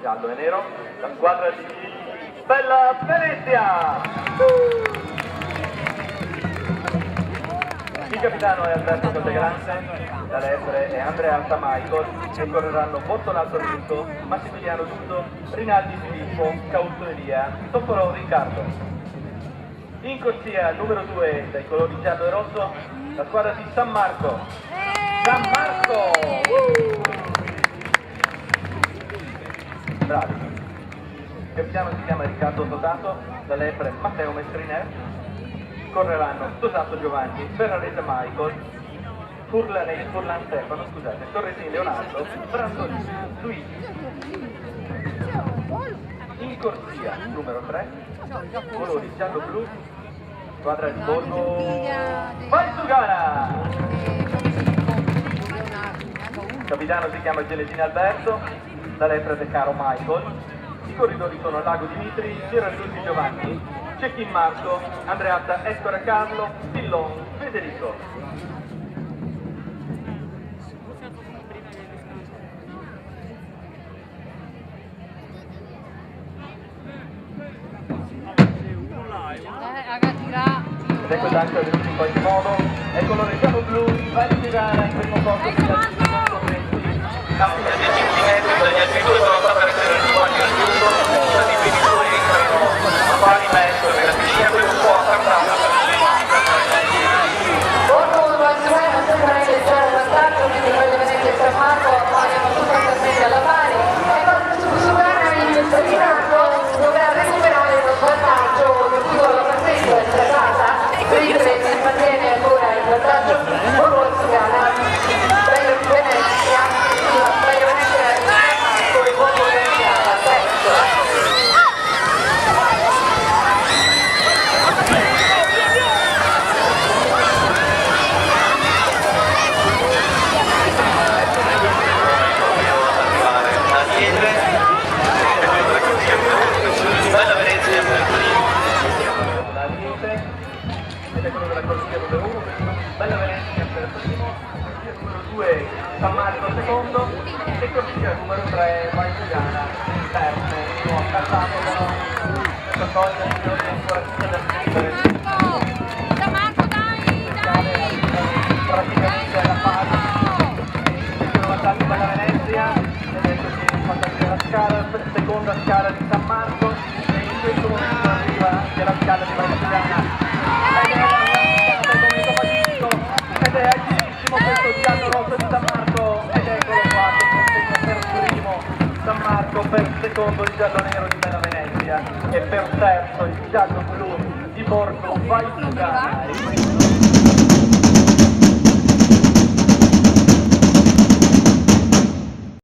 giallo e nero, la squadra di Bella Venezia. Il capitano è Alberto Coldegrande, da Lepre e Andrea Altamichael, che correranno Bortolato Rinto, Massimiliano Duto, Rinaldi Filippo, Causto Elia, Toffolo Riccardo. In corsia numero 2 dai colori giallo e rosso, la squadra di San Marco. San Marco! Bravi. Il capitano si chiama Riccardo Tosato, da Lepre Matteo Mestriner. Correranno Tosato Giovanni, Ferrarese Michael, Furlan Stefano, scusate, Torresini Leonardo, Brandolini Luigi. In corsia numero 3, colori giallo-blu, squadra di Borgo Valsugana. Il capitano si chiama Genesino Alberto, da Lepre De Caro Michael. I corridori sono Lago Dimitri, Girarducci Giovanni, Cecchin Marco, Andreatta Escora Carlo, Pillon Federico. Ed ecco il lancio venuto in qualche modo, è colore giallo-blu, Valsugana in primo posto di concorrenti. Campi da 10 cm, dagli altri due sono stati per essere rivolti al chiuso, stati i genitori entrano a pari mezzo nella piscina con un po' attardata per Borgo Valsugana sembra iniziare il vantaggio, quindi voglio vedere il San Marco, vogliono tutti intermedi alla pari, e Valsugana inizia tirando, dovrà recuperare lo svantaggio, motivo la partita è stata, mentre si mantiene ancora il vantaggio Borgo Valsugana, Bello Venezia, Bello Venezia e Marco e Borgo Venezia terzo. Bella Venezia la Liete, ed è quello della corsia numero 1, Bella Venezia per primo, corsia numero 2 San Marco secondo e corsia numero 3 Valsugana terzo. Ho cantato però questa cosa che non è ancora tutta da scrivere. San Marco dai! Praticamente alla pari, sono passati Bella Venezia ed ecco che passati alla scala, seconda scala di San Marco. In questo momento arriva anche la scala di Valsugana ed è agilissimo questo giallo rosso di San Marco ed eccolo qua che consegna per primo San Marco, per secondo il giallo nero di Bella Venezia e per terzo il giallo blu di Borgo Valsugana.